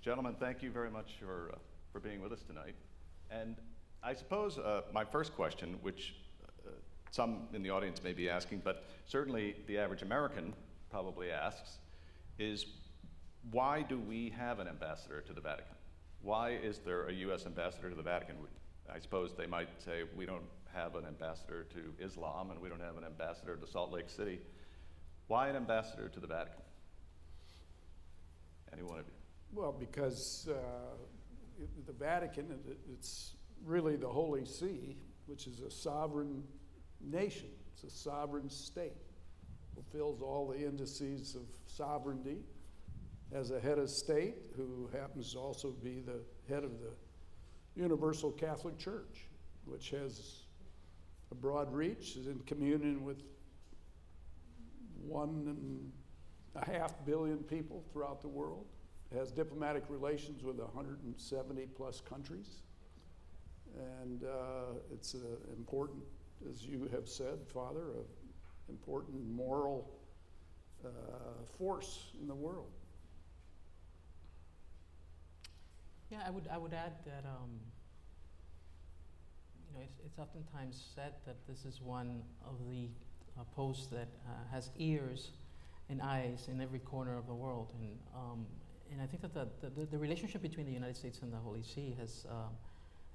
Gentlemen, thank you very much for being with us tonight. And I suppose my first question, which some in the audience may be asking, but certainly the average American probably asks, is why do we have an ambassador to the Vatican? Why is there a U.S. ambassador to the Vatican? I suppose they might say we don't have an ambassador to Islam and we don't have an ambassador to Salt Lake City. Why an ambassador to the Vatican? Any one of you? Well, because the Vatican, it's really the Holy See, which is a sovereign nation. It's a sovereign state. Fulfills all the indices of sovereignty. As a head of state who happens to also be the head of the Universal Catholic Church, which has a broad reach, is in communion with 1.5 billion people throughout the world. It has diplomatic relations with 170 plus countries. And it's important, as you have said, Father, an important moral force in the world. Yeah, I would add that it's oftentimes said that this is one of the posts that has ears and eyes in every corner of the world, and I think that the relationship between the United States and the Holy See has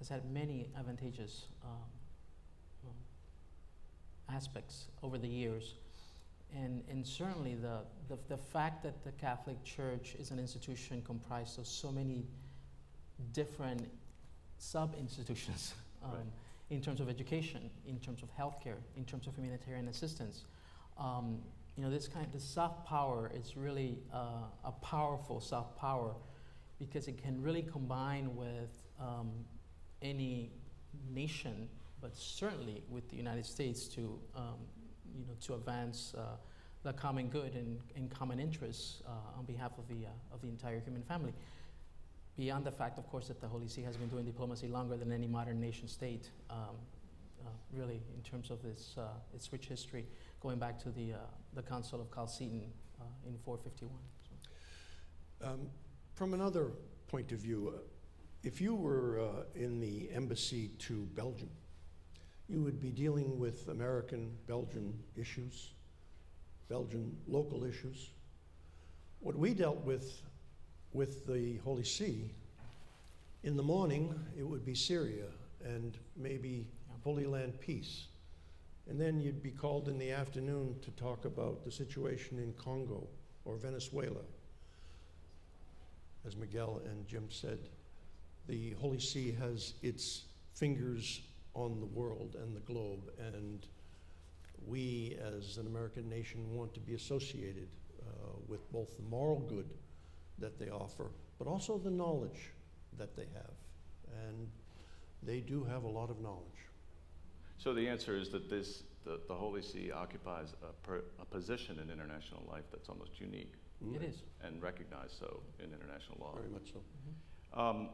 had many advantageous aspects over the years, and certainly the fact that the Catholic Church is an institution comprised of so many different sub-institutions right. in terms of education, in terms of healthcare, in terms of humanitarian assistance. This soft power is really a powerful soft power because it can really combine with any nation, but certainly with the United States to advance the common good and common interests on behalf of the entire human family. Beyond the fact, of course, that the Holy See has been doing diplomacy longer than any modern nation state, really, in terms of its rich history, going back to the Council of Chalcedon in 451. So. From another point of view, if you were in the embassy to Belgium, you would be dealing with American-Belgian issues, Belgian local issues. What we dealt with the Holy See, in the morning it would be Syria and maybe Holy Land peace. And then you'd be called in the afternoon to talk about the situation in Congo or Venezuela. As Miguel and Jim said, the Holy See has its fingers on the world and the globe, and we as an American nation want to be associated with both the moral good that they offer, but also the knowledge that they have. And they do have a lot of knowledge. So the answer is that the Holy See occupies a position in international life that's almost unique. It is. And recognized so in international law. Very much so. Mm-hmm.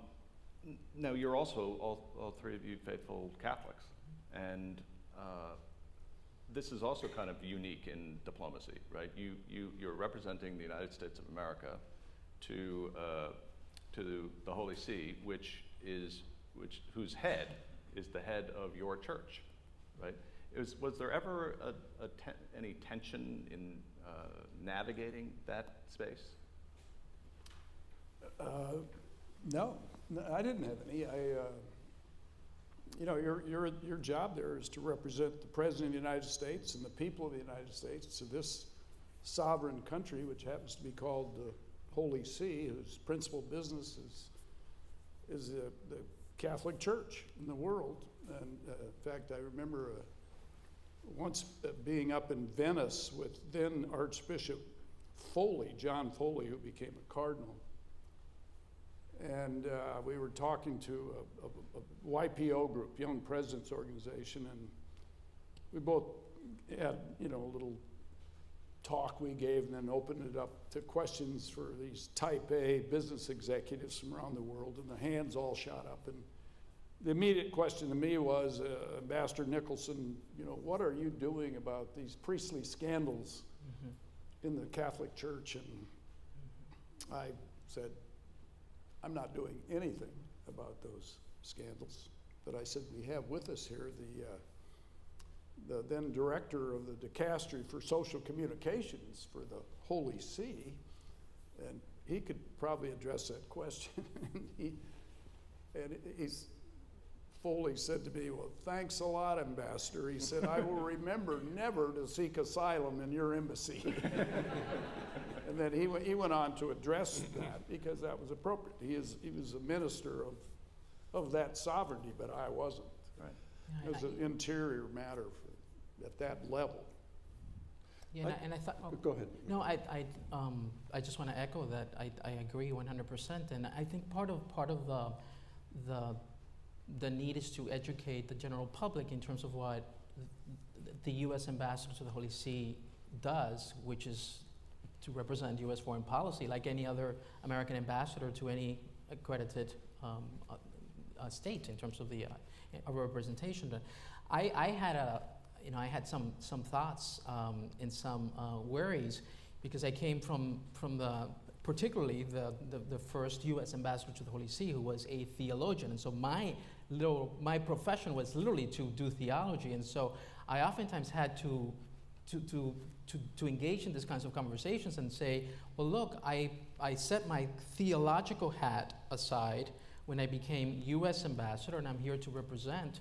Now, you're also, all three of you, faithful Catholics. And this is also kind of unique in diplomacy, right? You're representing the United States of America to the Holy See, whose head is the head of your church, right? Was there ever any tension in navigating that space? No, I didn't have any. Your job there is to represent the President of the United States and the people of the United States to this sovereign country, which happens to be called the Holy See, whose principal business is the Catholic Church in the world. And in fact, I remember once being up in Venice with then Archbishop Foley, John Foley, who became a cardinal. And we were talking to a YPO group, Young Presidents Organization, and we both had, a little talk we gave and then opened it up to questions for these type A business executives from around the world, and the hands all shot up. And the immediate question to me was, Ambassador Nicholson, what are you doing about these priestly scandals in the Catholic Church? And I said, I'm not doing anything about those scandals. But I said, we have with us here the then director of the dicastery for social communications for the Holy See, and he could probably address that question. He's Foley said to me, well, thanks a lot, Ambassador. He said, I will remember never to seek asylum in your embassy. And then he went on to address that because that was appropriate. He was a minister of that sovereignty, but I wasn't. Right. It was an interior matter at that level. Yeah, and I thought. Oh, Go ahead. No, I just want to echo that. I agree 100%, and I think part of the need is to educate the general public in terms of what the U.S. ambassador to the Holy See does, which is to represent U.S. foreign policy, like any other American ambassador to any accredited state in terms of the representation. But I had some thoughts and some worries because I came from particularly the first U.S. ambassador to the Holy See, who was a theologian, and so my profession was literally to do theology, and so I oftentimes had to engage in these kinds of conversations and say, well, look, I set my theological hat aside when I became U.S. ambassador, and I'm here to represent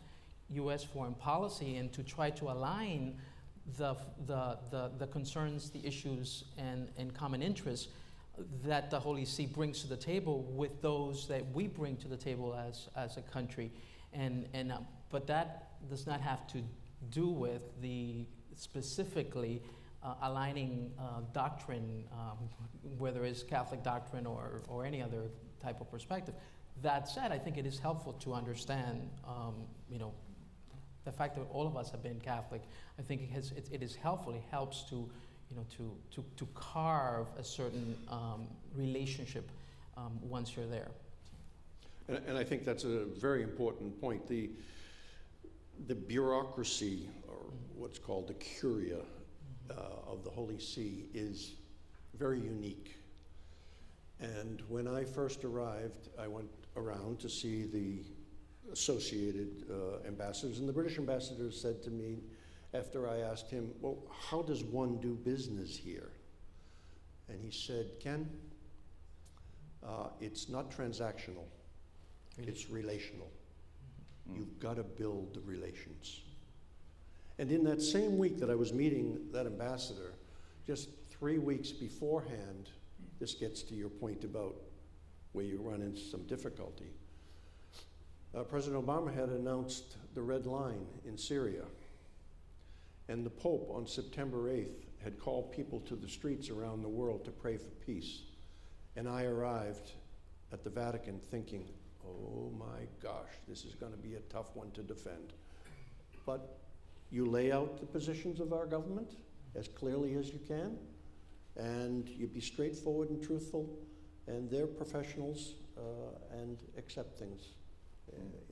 U.S. foreign policy and to try to align the concerns, the issues, and common interests that the Holy See brings to the table with those that we bring to the table as a country, but that does not have to do with the specifically aligning doctrine, whether it's Catholic doctrine or any other type of perspective. That said, I think it is helpful to understand, the fact that all of us have been Catholic. I think it is helpful. It helps to carve a certain relationship once you're there. And I think that's a very important point. The bureaucracy, or what's called the curia of the Holy See, is very unique. And when I first arrived, I went around to see the associated ambassadors, and the British ambassador said to me, after I asked him, well, how does one do business here? And he said, Ken, it's not transactional, it's relational. You've got to build the relations. And in that same week that I was meeting that ambassador, just 3 weeks beforehand, this gets to your point about where you run into some difficulty. President Obama had announced the Red Line in Syria. And the Pope on September 8th had called people to the streets around the world to pray for peace. And I arrived at the Vatican thinking, oh my gosh, this is going to be a tough one to defend. But you lay out the positions of our government as clearly as you can, and you be straightforward and truthful, and they're professionals and accept things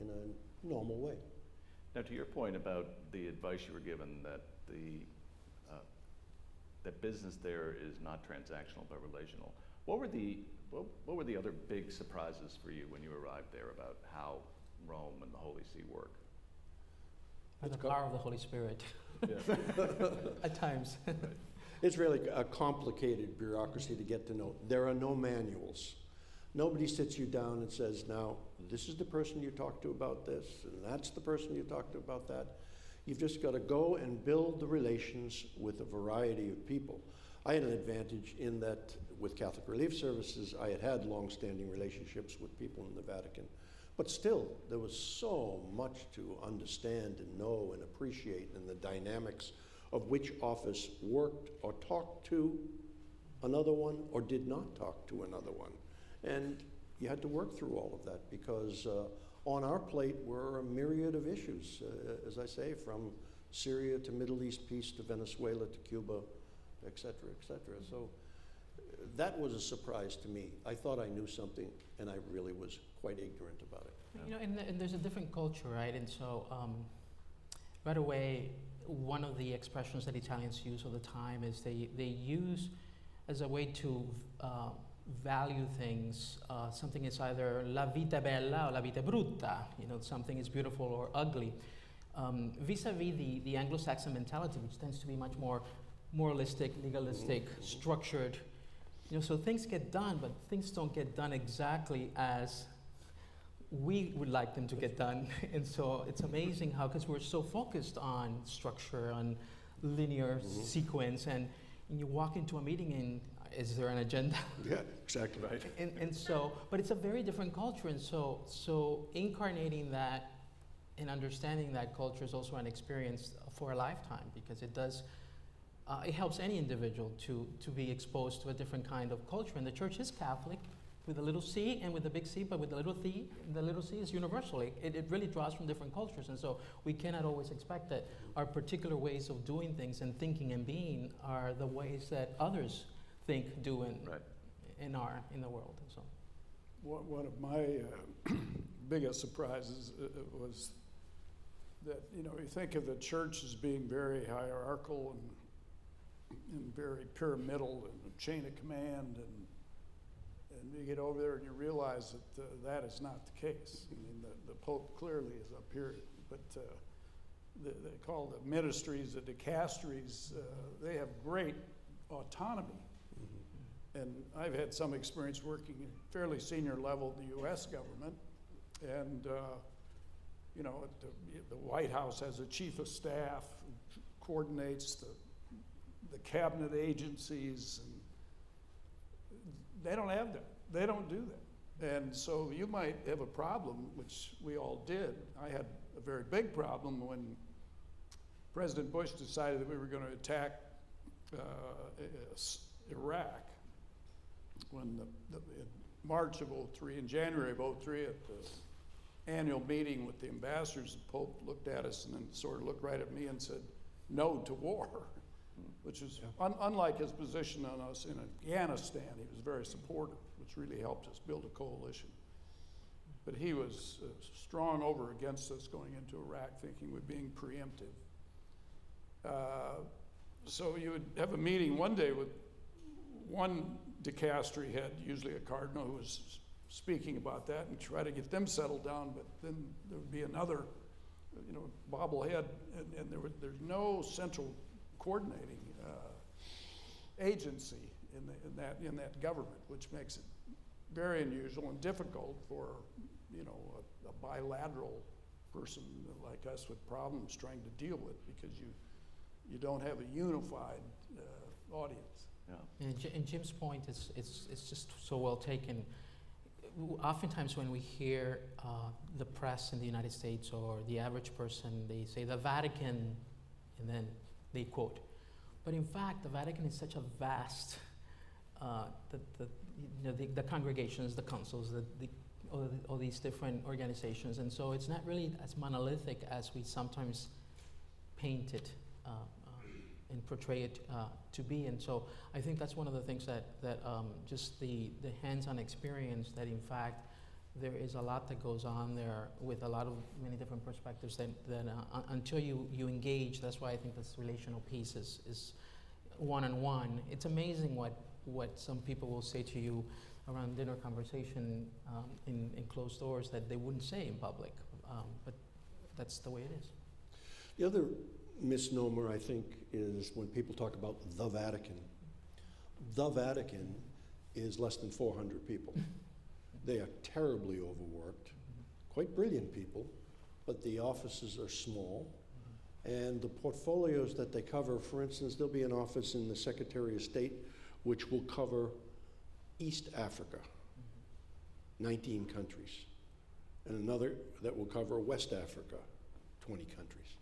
in a normal way. Now, to your point about the advice you were given that that business there is not transactional but relational, what were the other big surprises for you when you arrived there about how Rome and the Holy See work? By the power of the Holy Spirit. Yeah. At times. Right. It's really a complicated bureaucracy to get to know. There are no manuals. Nobody sits you down and says, now, this is the person you talk to about this, and that's the person you talk to about that. You've just got to go and build the relations with a variety of people. I had an advantage in that with Catholic Relief Services, I had long-standing relationships with people in the Vatican. But still, there was so much to understand and know and appreciate in the dynamics of which office worked or talked to another one or did not talk to another one. And you had to work through all of that because on our plate were a myriad of issues, as I say, from Syria to Middle East peace to Venezuela to Cuba, et cetera, et cetera. So that was a surprise to me. I thought I knew something, and I really was quite ignorant about it. You know, and there's a different culture, right? And so, right away, one of the expressions that Italians use all the time is they use as a way to value things. Something is either la vita è bella or la vita è brutta. Something is beautiful or ugly. Vis-a-vis the Anglo-Saxon mentality, which tends to be much more moralistic, legalistic, structured. So things get done, but things don't get done exactly as we would like them to get done. And so it's amazing how, because we're so focused on structure, on linear sequence, and you walk into a meeting and is there an agenda? Yeah, exactly right. and so, but it's a very different culture, and so incarnating that and understanding that culture is also an experience for a lifetime, because it does, it helps any individual to be exposed to a different kind of culture. And the church is Catholic with a little c and with a big C, but with the little c is universal. It really draws from different cultures, and so we cannot always expect that our particular ways of doing things and thinking and being are the ways that others think, do, and in the world. And so, One of my biggest surprises was that, you think of the church as being very hierarchical and very pyramidal and a chain of command, and you get over there and you realize that that is not the case. I mean, the Pope clearly is up here, but they call the ministries, the dicasteries, they have great autonomy. And I've had some experience working at fairly senior level in the U.S. government, and the White House has a chief of staff who coordinates the cabinet agencies, and they don't have that. They don't do that. And so you might have a problem, which we all did. I had a very big problem when President Bush decided that we were going to attack Iraq. When in March of '03, in January of '03, at the annual meeting with the ambassadors, the Pope looked at us and then sort of looked right at me and said, "No to war," which is unlike his position on us in Afghanistan. He was very supportive, which really helped us build a coalition. But he was strong over against us going into Iraq, thinking we're being preemptive. So you would have a meeting one day with one dicastery head, usually a cardinal, who was speaking about that and try to get them settled down, but then there would be another, bobblehead, and there's no central coordinating agency in that government, which makes it very unusual and difficult for a bilateral person like us with problems trying to deal with, because you don't have a unified audience. Yeah. And Jim's point is it's just so well taken. Oftentimes when we hear the press in the United States or the average person, they say the Vatican, and then they quote. But in fact, the Vatican is such a vast, the congregations, the councils, all these different organizations, and so it's not really as monolithic as we sometimes paint it and portray it to be. And so I think that's one of the things that just the hands-on experience, that in fact there is a lot that goes on there with many different perspectives that until you engage. That's why I think this relational piece is one-on-one. It's amazing what some people will say to you around dinner conversation in closed doors that they wouldn't say in public, but that's the way it is. The other misnomer, I think, is when people talk about the Vatican. The Vatican is less than 400 people. They are terribly overworked, quite brilliant people, but the offices are small. And the portfolios that they cover, for instance, there'll be an office in the Secretary of State which will cover East Africa, 19 countries, and another that will cover West Africa, 20 countries.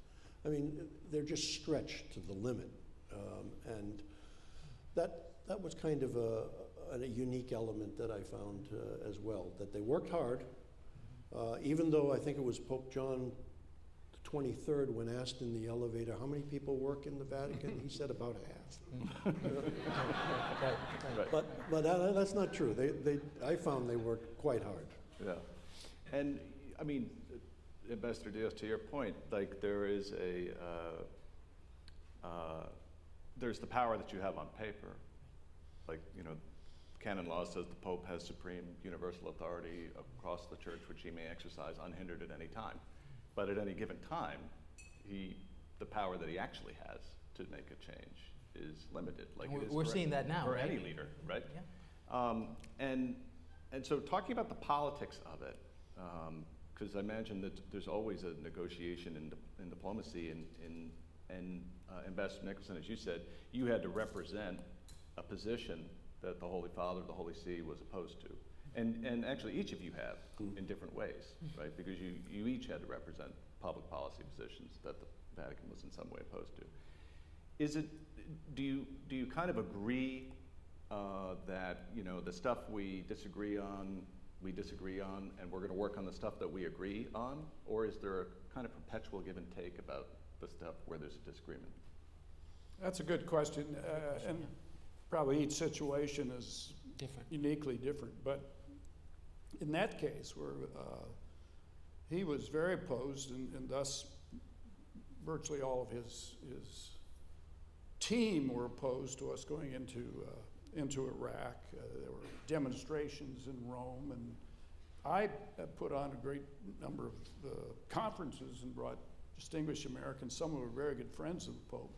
I mean, they're just stretched to the limit, and that was kind of a unique element that I found as well, that they worked hard, even though I think it was Pope John the 23rd, when asked in the elevator, how many people work in the Vatican, he said about half. Right. But that's not true. I found they worked quite hard. Yeah. And I mean, Ambassador Diaz, to your point, like there is there's the power that you have on paper, like canon law says the Pope has supreme universal authority across the church, which he may exercise unhindered at any time. But at any given time, the power that he actually has to make a change is limited. Like it is We're for seeing that now, for right? any leader, right? Yeah. And so talking about the politics of it, because I imagine that there's always a negotiation in diplomacy, and Ambassador Nicholson, as you said, you had to represent a position that the Holy Father, the Holy See was opposed to. And actually each of you have in different ways, right? Because you each had to represent public policy positions that the Vatican was in some way opposed to. Do you kind of agree that, you know, the stuff we disagree on, and we're going to work on the stuff that we agree on? Or is there a kind of perpetual give and take about the stuff where there's a disagreement? That's a good question, and probably each situation is Different. uniquely different. But in that case, where he was very opposed, and thus virtually all of his team were opposed to us going into Iraq. There were demonstrations in Rome, and I put on a great number of conferences and brought distinguished Americans, some who were very good friends of the Pope,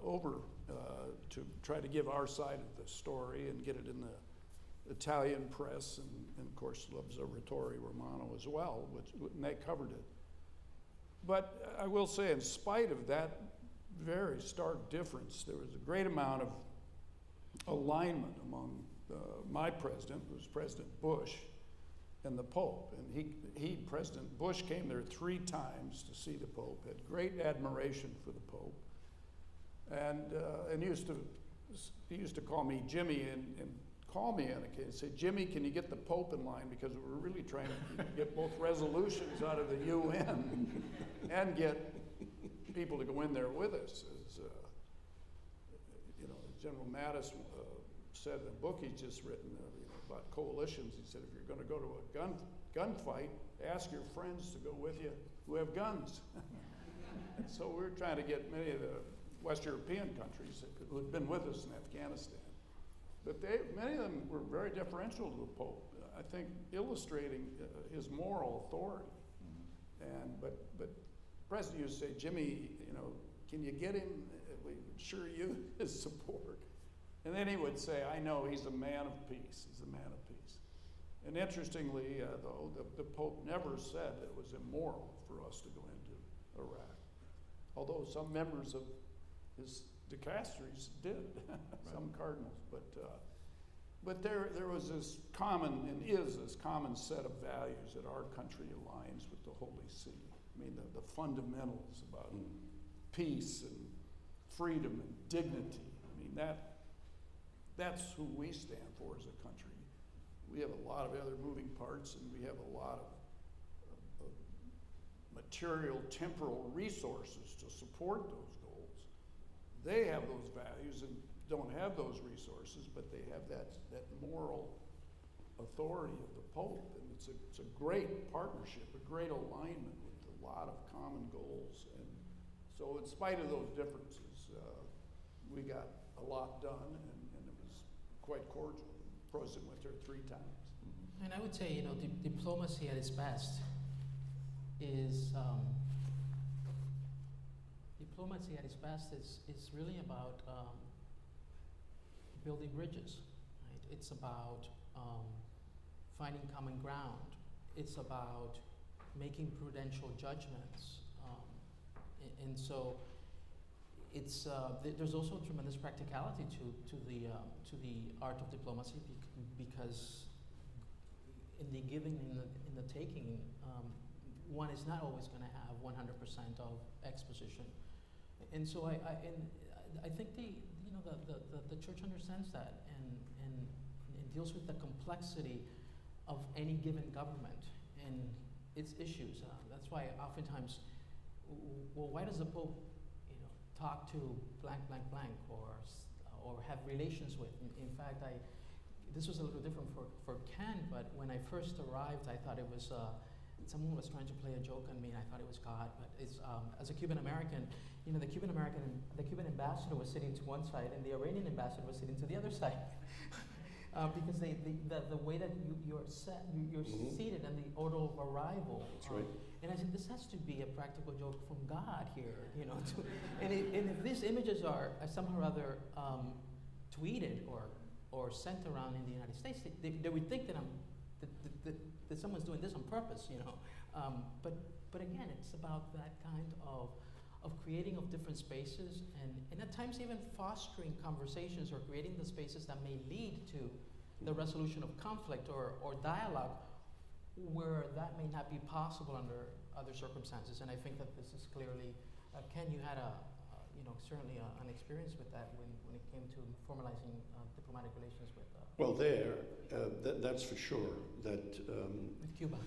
over to try to give our side of the story and get it in the Italian press, and of course L'Osservatore Romano as well, and they covered it. But I will say, in spite of that very stark difference, there was a great amount of alignment among my president, who was President Bush, and the Pope. And President Bush came there 3 times to see the Pope, had great admiration for the Pope, and he used to call me Jimmy, and call me on occasion and say, "Jimmy, can you get the Pope in line, because we're really trying to get both resolutions out of the UN and get people to go in there with us." As you know, General Mattis said in a book he's just written about coalitions. He said, if you're going to go to a gunfight, ask your friends to go with you who have guns. And so we're trying to get many of the West European countries who had been with us in Afghanistan. But many of them were very deferential to the Pope, I think illustrating his moral authority. But the President used to say, "Jimmy, you know, can you get him? We assure you his support." And then he would say, "I know he's a man of peace. He's a man of peace." And interestingly, though, the Pope never said it was immoral for us to go into Iraq, although some members of his dicasteries did, some cardinals. But there was this common, and is this common set of values that our country aligns with the Holy See. I mean, the fundamentals about peace and freedom and dignity. I mean, that's who we stand for as a country. We have a lot of other moving parts, and we have a lot of material, temporal resources to support those goals. They have those values and don't have those resources, but they have that moral authority of the Pope, and it's a great partnership, a great alignment with a lot of common goals. And so in spite of those differences, we got a lot done, and it was quite cordial. The President went there 3 times. And I would say, you know, diplomacy at its best is really about building bridges, right? It's about finding common ground. It's about making prudential judgments, and so it's there's also tremendous practicality to the art of diplomacy, because in the giving, in the taking, one is not always going to have 100% of exposition, and so I think the church understands that and deals with the complexity of any given government and its issues. That's why oftentimes, well, why does the Pope, talk to blank, blank, blank, or have relations with? In fact, this was a little different for Ken, but when I first arrived, I thought it was someone was trying to play a joke on me, and I thought it was God. But it's as a Cuban American, the Cuban ambassador was sitting to one side, and the Iranian ambassador was sitting to the other side. because the way that you're set, you're Mhm. seated in the order of arrival. That's right. And I said, this has to be a practical joke from God here, you know. And if these images are somehow or other tweeted or sent around in the United States, they would think that that someone's doing this on purpose, you know. But again, it's about that kind of creating of different spaces and at times even fostering conversations or creating the spaces that may lead to the resolution of conflict or dialogue where that may not be possible under other circumstances. And I think that this is clearly, Ken, you had certainly an experience with that when it came to formalizing diplomatic relations with Well, that's for sure. That with Cuba.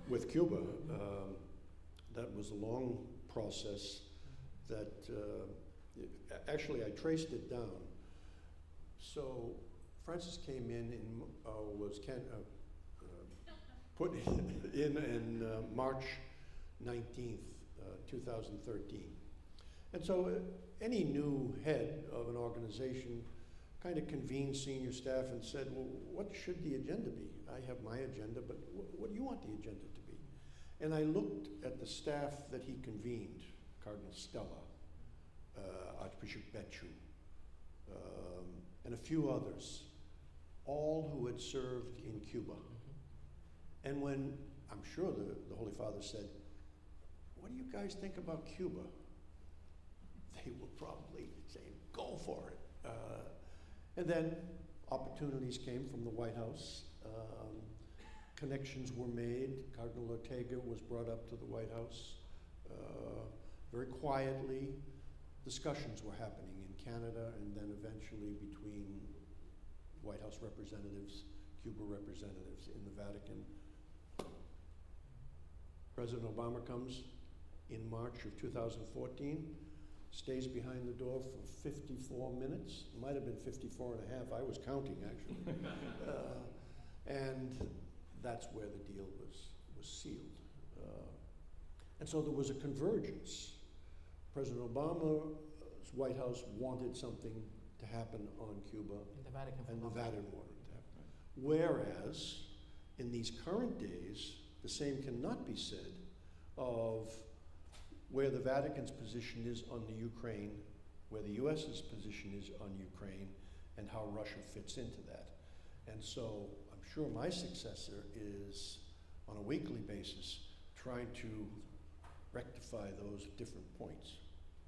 with Cuba, that was a long process. That actually I traced it down. So Francis came in was put in March 19th, 2013. And so any new head of an organization kind of convened senior staff and said, well, what should the agenda be? I have my agenda, but what do you want the agenda to be? And I looked at the staff that he convened, Cardinal Stella, Archbishop Becciu, and a few others, all who had served in Cuba. And when, I'm sure the Holy Father said, what do you guys think about Cuba? They were probably saying, go for it. And then opportunities came from the White House. Connections were made. Cardinal Ortega was brought up to the White House. Very quietly, discussions were happening in Canada and then eventually between White House representatives, Cuba representatives in the Vatican. President Obama comes in March of 2014, stays behind the door for 54 minutes. It might have been 54 and a half. I was counting, actually. And that's where the deal was sealed. And so there was a convergence. President Obama's White House wanted something to happen on Cuba, in the Vatican. and the Vatican wanted to happen. Whereas, in these current days, the same cannot be said of where the Vatican's position is on the Ukraine, where the US's position is on Ukraine, and how Russia fits into that. And so I'm sure my successor is, on a weekly basis, trying to rectify those different points.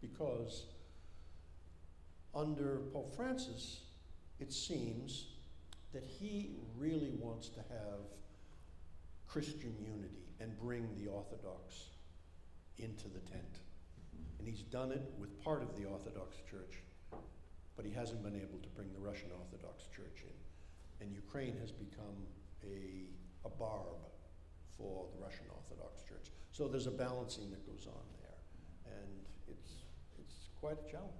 Because under Pope Francis, it seems that he really wants to have Christian unity and bring the Orthodox into the tent. And he's done it with part of the Orthodox Church, but he hasn't been able to bring the Russian Orthodox Church in. And Ukraine has become a barb for the Russian Orthodox Church. So there's a balancing that goes on there, and it's quite a challenge.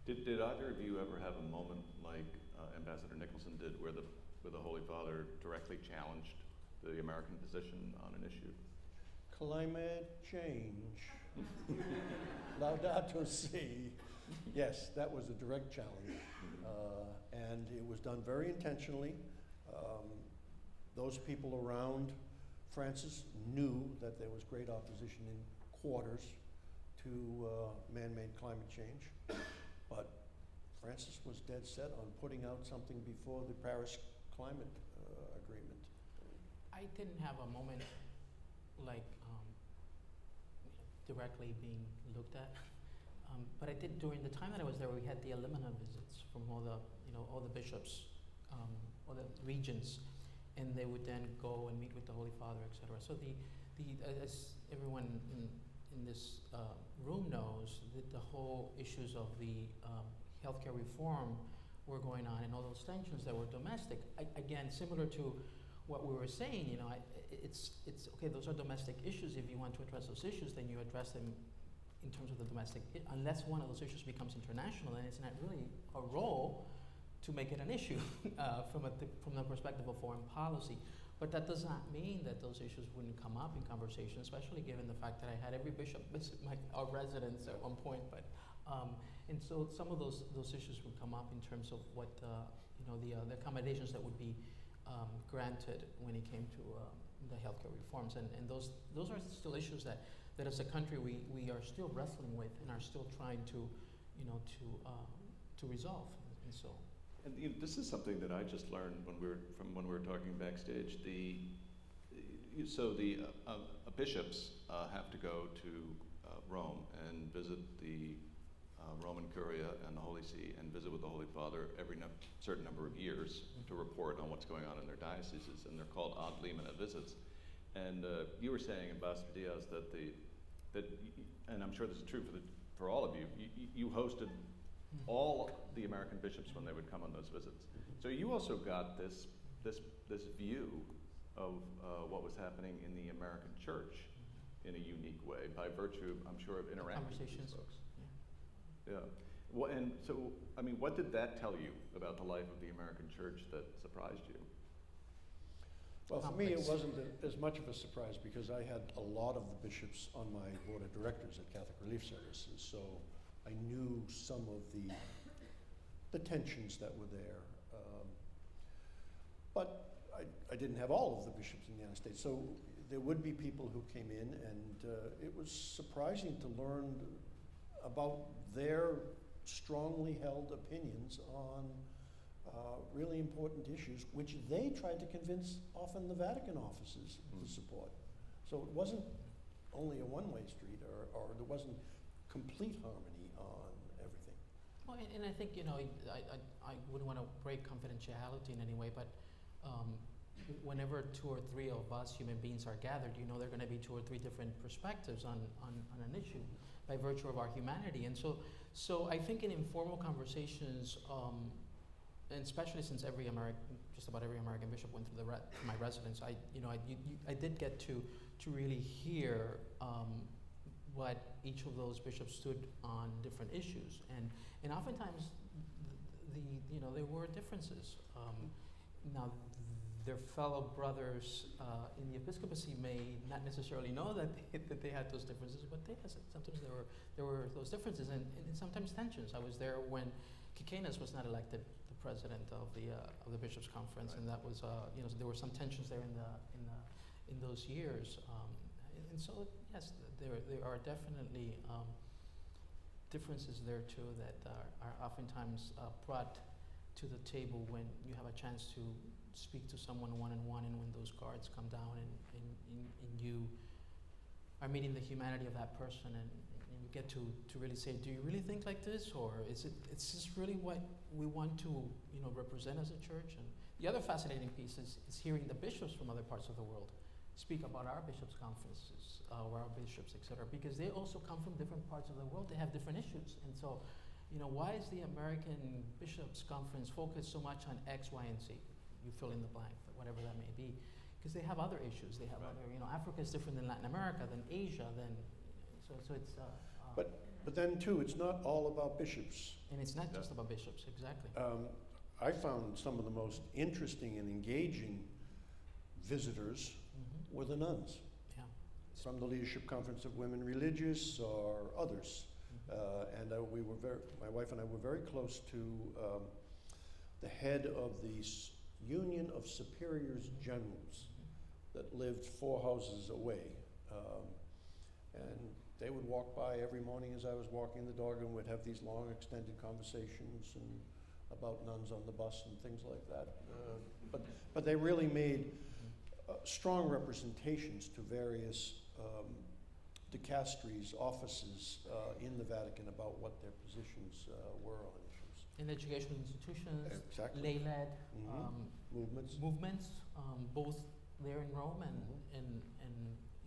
Did either of you ever have a moment like Ambassador Nicholson did, where the Holy Father directly challenged the American position on an issue? Climate change. Laudato Si. Yes, that was a direct challenge. And it was done very intentionally. Those people around Francis knew that there was great opposition in quarters to man-made climate change. But Francis was dead set on putting out something before the Paris Climate Agreement. I didn't have a moment like directly being looked at, but I did during the time that I was there. We had the Alumina visits from all the bishops, all the regions, and they would then go and meet with the Holy Father, etc. So as everyone in this room knows, the whole issues of the healthcare reform were going on, and all those tensions that were domestic. Again, similar to what we were saying, it's okay. Those are domestic issues. If you want to address those issues, then you address them in terms of the domestic. Unless one of those issues becomes international, then it's not really a role to make it an issue from the perspective of foreign policy. But that does not mean that those issues wouldn't come up in conversation, especially given the fact that I had every bishop visit our residence at one point. But and so some of those issues would come up in terms of what the accommodations that would be granted when it came to the healthcare reforms, and those are still issues that as a country we are still wrestling with and are still trying to resolve, and so. And this is something that I just learned when we were talking backstage. So the bishops have to go to Rome and visit the Roman Curia and the Holy See and visit with the Holy Father every certain number of years to report on what's going on in their dioceses, and they're called ad limina visits. And you were saying, Ambassador Diaz, and I'm sure this is true for all of you, you hosted all the American bishops when they would come on those visits. So you also got this view of what was happening in the American church in a unique way by virtue, I'm sure, of interacting with these folks. Yeah. Well, and so, I mean, what did that tell you about the life of the American church that surprised you? Well, for me, it wasn't as much of a surprise because I had a lot of the bishops on my board of directors at Catholic Relief Services, so I knew some of the tensions that were there. But I didn't have all of the bishops in the United States, so there would be people who came in, and it was surprising to learn about their strongly held opinions on really important issues, which they tried to convince often the Vatican offices to support. So it wasn't only a one-way street, or there wasn't complete harmony on everything. Well, and I think, I wouldn't want to break confidentiality in any way, but whenever two or three of us human beings are gathered, there are going to be two or three different perspectives on an issue by virtue of our humanity. And so I think in informal conversations, and especially since just about every American bishop went through my residence, I did get to really hear what each of those bishops stood on different issues, and oftentimes there were differences. Now, their fellow brothers in the episcopacy may not necessarily know that they had those differences, but sometimes there were those differences and sometimes tensions. I was there when Kikanes was not elected the president of the bishops' conference, and that was there were some tensions there in those years, and so yes, there are definitely differences there too that are oftentimes brought to the table when you have a chance to speak to someone one-on-one, and when those guards come down and you are meeting the humanity of that person, and you get to really say, do you really think like this, or it's just really what we want to represent as a church? And the other fascinating piece is hearing the bishops from other parts of the world speak about our bishops' conferences, or our bishops, etc., because they also come from different parts of the world. They have different issues, and so why is the American Bishops' Conference focused so much on X, Y, and Z? You fill in the blank, whatever that may be, because they have other issues. They have other, Africa is different than Latin America, than Asia, so it's. But then too, it's not all about bishops. And it's not just about bishops, exactly. I found some of the most interesting and engaging visitors were the nuns. Yeah. From the Leadership Conference of Women Religious or others. And my wife and I were very close to the head of the Union of Superiors Generals that lived 4 houses away. And they would walk by every morning as I was walking the dog, and we'd have these long extended conversations and about nuns on the bus and things like that. But they really made strong representations to various dicasteries, offices in the Vatican about what their positions were on issues. In educational institutions, exactly. lay-led movements, both there in Rome and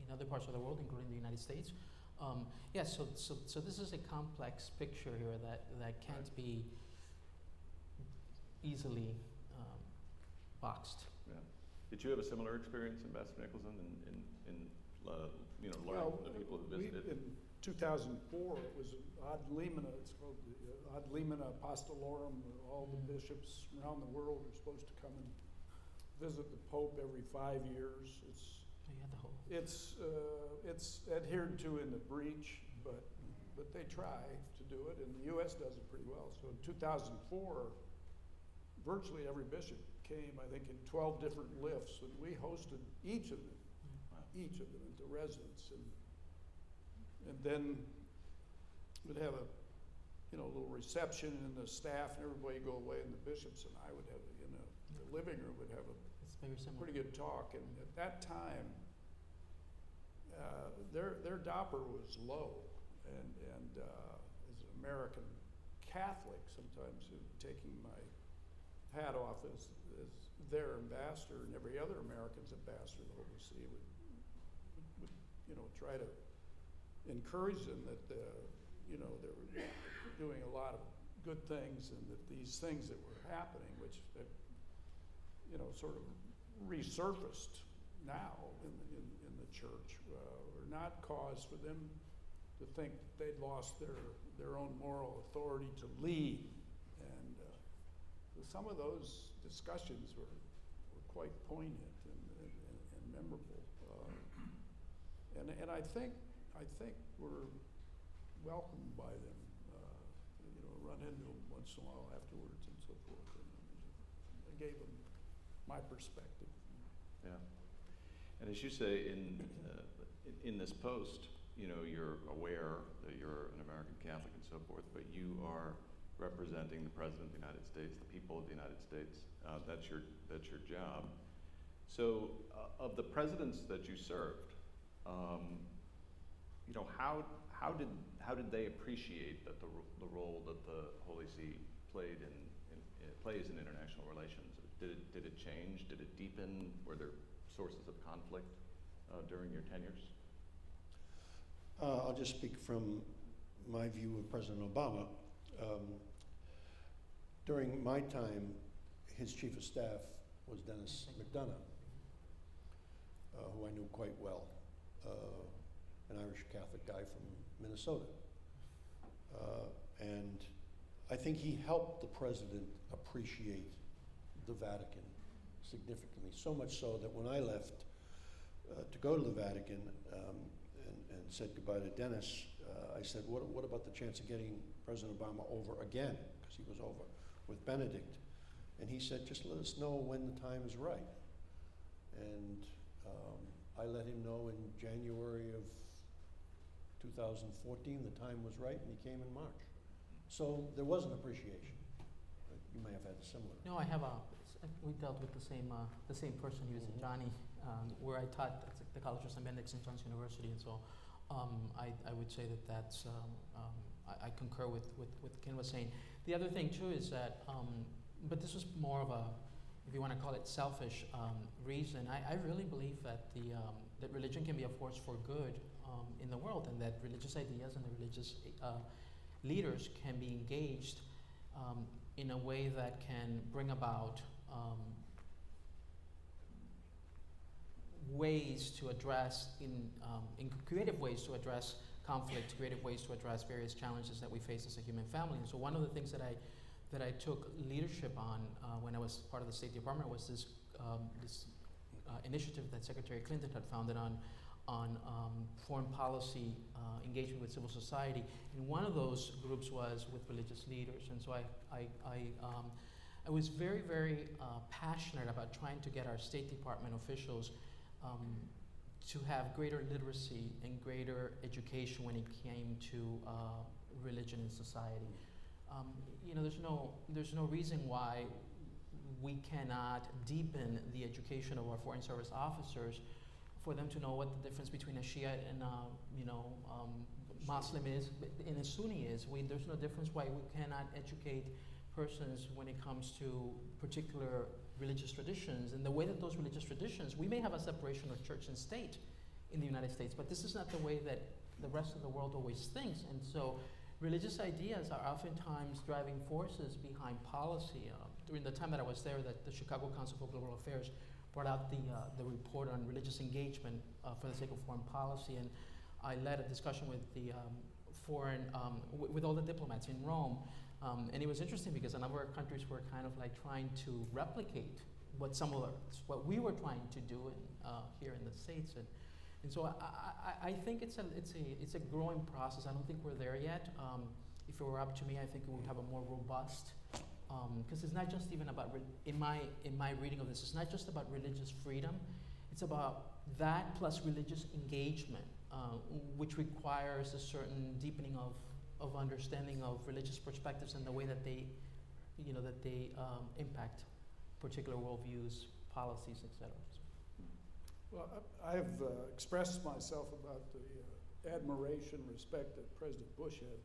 in other parts of the world, including the United States. So this is a complex picture here that can't be easily boxed. Yeah. Did you have a similar experience, Ambassador Nicholson, in learning from the people who visited? In 2004, it was ad limina. It's called the ad limina apostolorum. All the bishops around the world are supposed to come and visit the Pope every 5 years. It's adhered to in the breach, but they try to do it, and the U.S. does it pretty well. So in 2004, virtually every bishop came, I think, in 12 different lifts, and we hosted each of them at the residence, and then we'd have a little reception, and the staff and everybody go away, and the bishops and I would have, the living room would have a It's very similar. pretty good talk. And at that time, their Doppler was low, and as an American Catholic, sometimes taking my hat off as their ambassador, and every other American's ambassador to the Holy See would try to encourage them that they were doing a lot of good things, and that these things that were happening, which have, sort of resurfaced now in the church, were not cause for them to think that they'd lost their own moral authority to lead. And so some of those discussions were quite poignant and memorable. And I think we're welcomed by them. Run into them once in a while afterwards and so forth. And I gave them my perspective. Yeah. And as you say in this post, you're aware that you're an American Catholic and so forth, but you are representing the President of the United States, the people of the United States. That's your job. So, of the presidents that you served, how did they appreciate that the role that the Holy See plays in international relations? Did it change? Did it deepen? Were there sources of conflict during your tenures? I'll just speak from my view of President Obama. During my time, his chief of staff was Dennis McDonough, who I knew quite well, an Irish Catholic guy from Minnesota. And I think he helped the president appreciate the Vatican significantly, so much so that when I left to go to the Vatican and said goodbye to Dennis, I said, what about the chance of getting President Obama over again? Because he was over with Benedict. And he said, just let us know when the time is right. And I let him know in January of 2014 the time was right, and he came in March. So there was an appreciation. You may have had a similar. No, we dealt with the same person. He was Johnny, where I taught at the College of St. Benedict St. John's University, and so I would say that's I concur with what Ken was saying. The other thing too is that, but this was more of a, if you want to call it selfish reason. I really believe that that religion can be a force for good in the world, and that religious ideas and the religious leaders can be engaged in a way that can bring about ways to address, in creative ways to address conflict, creative ways to address various challenges that we face as a human family. And so one of the things that I took leadership on when I was part of the State Department was this initiative that Secretary Clinton had founded on foreign policy engagement with civil society. And one of those groups was with religious leaders. And so I was very, very passionate about trying to get our State Department officials to have greater literacy and greater education when it came to religion in society. There's no reason why we cannot deepen the education of our Foreign Service officers for them to know what the difference between a Shia and Muslim is and a Sunni is. There's no difference why we cannot educate persons when it comes to particular religious traditions and the way that those religious traditions, we may have a separation of church and state in the United States, but this is not the way that the rest of the world always thinks. And so religious ideas are oftentimes driving forces behind policy. During the time that I was there, that the Chicago Council for Global Affairs brought out the report on religious engagement for the sake of foreign policy, and I led a discussion with the with all the diplomats in Rome, and it was interesting because a number of countries were kind of like trying to replicate what we were trying to do here in the States, and so I think it's a growing process. I don't think we're there yet. If it were up to me, I think we would have a more robust because it's not just even about, in my reading of this, it's not just about religious freedom, it's about that plus religious engagement, which requires a certain deepening of understanding of religious perspectives and the way that they, impact particular worldviews, policies, etc. Well, I have expressed myself about the admiration, respect that President Bush had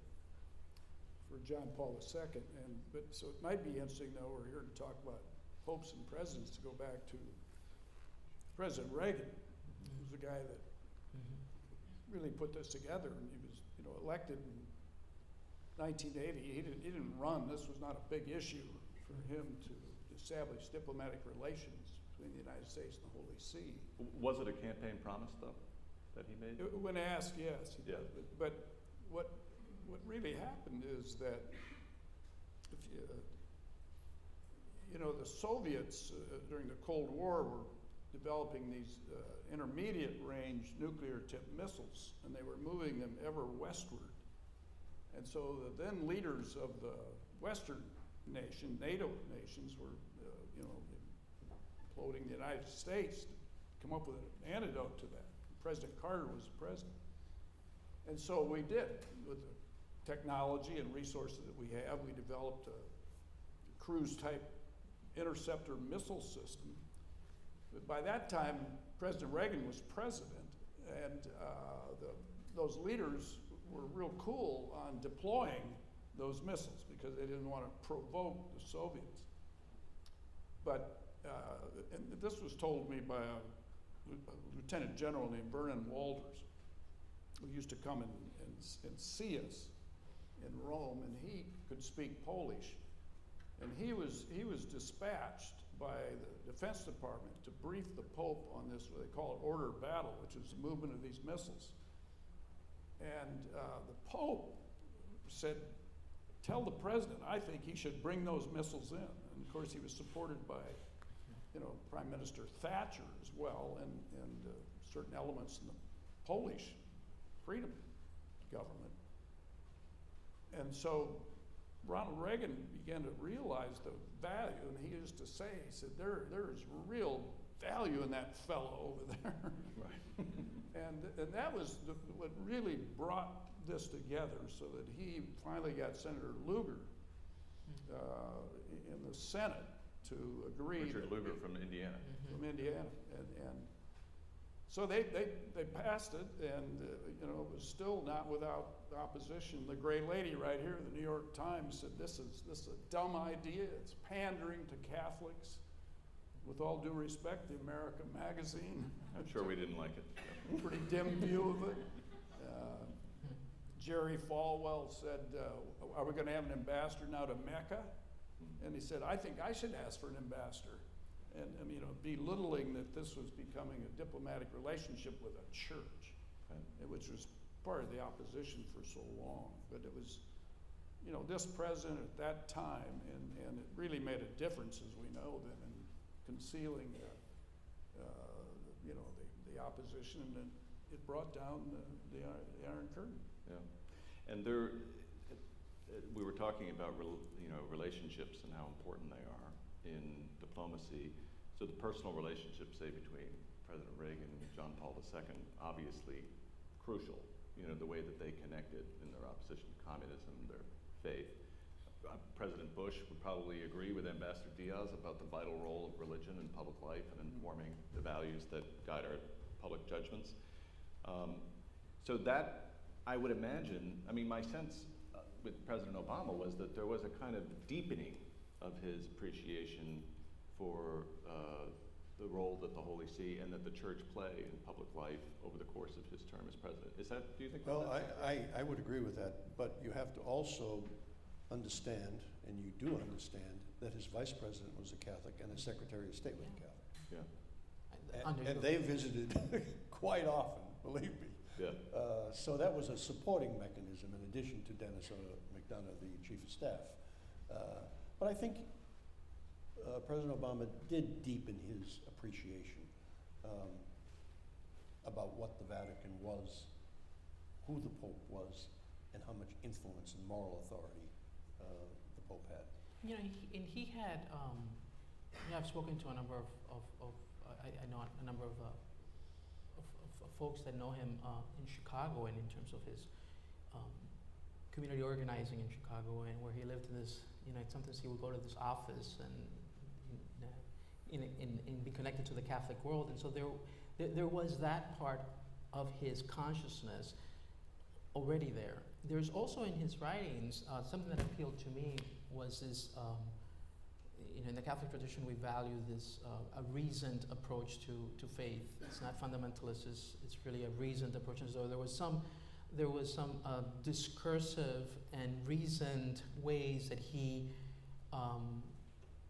for John Paul II, but so it might be interesting, though, we're here to talk about popes and presidents, to go back to President Reagan, who's the guy that really put this together, and he was, elected in 1980. He didn't run. This was not a big issue for him to establish diplomatic relations between the United States and the Holy See. Was it a campaign promise, though, that he made? When asked, yes, he Yeah. did. But what really happened is that if the Soviets during the Cold War were developing these intermediate range nuclear tipped missiles, and they were moving them ever westward. And so the then leaders of the Western nation, NATO nations, were imploding the United States to come up with an antidote to that. President Carter was the president. And so we did. With the technology and resources that we have, we developed a cruise-type interceptor missile system. But by that time, President Reagan was president, and those leaders were real cool on deploying those missiles because they didn't want to provoke the Soviets. But and this was told me by a lieutenant general named Vernon Walters, who used to come and see us in Rome, and he could speak Polish. And he was dispatched by the Defense Department to brief the Pope on this, what they call it, order of battle, which is the movement of these missiles. And the Pope said, tell the president, I think he should bring those missiles in. And of course, he was supported by, Prime Minister Thatcher as well, and certain elements in the Polish freedom government. And so Ronald Reagan began to realize the value, and he used to say, he said, there is real value in that fellow over there. Right. And that was what really brought this together, so that he finally got Senator Lugar in the Senate to agree. Richard Lugar from Indiana. From Indiana, and so they passed it, and it was still not without opposition. The Gray Lady right here, the New York Times, said this is a dumb idea. It's pandering to Catholics. With all due respect, the American magazine. I'm sure we didn't like it. Pretty dim view of it. Jerry Falwell said, are we going to have an ambassador now to Mecca? And he said, I think I should ask for an ambassador. And belittling that this was becoming a diplomatic relationship with a church, which was part of the opposition for so long. But it was, this president at that time, and it really made a difference, as we know, then in concealing, the opposition, and then it brought down the Iron Curtain. Yeah, and we were talking about relationships and how important they are in diplomacy. So the personal relationship, say, between President Reagan and John Paul II, obviously crucial. The way that they connected in their opposition to communism, their faith. President Bush would probably agree with Ambassador Diaz about the vital role of religion in public life and informing the values that guide our public judgments. So that, I would imagine, my sense with President Obama was that there was a kind of deepening of his appreciation for the role that the Holy See and that the church play in public life over the course of his term as president. Is that, do you think? Well, I would agree with that, but you have to also understand, and you do understand, that his vice president was a Catholic and his Secretary of State was a Catholic. Yeah. And they visited quite often, believe me. Yeah. So that was a supporting mechanism in addition to Dennis McDonough, the Chief of Staff. But I think President Obama did deepen his appreciation about what the Vatican was, who the Pope was, and how much influence and moral authority the Pope had. You know, he had, I've spoken to a number I know a number of folks that know him in Chicago, and in terms of his community organizing in Chicago, and where he lived in this, you know, sometimes he would go to this office and be connected to the Catholic world, and so there was that part of his consciousness already there. There's also in his writings something that appealed to me was this. You know, in the Catholic tradition, we value this a reasoned approach to faith. It's not fundamentalist. It's really a reasoned approach. And so there was some discursive and reasoned ways that he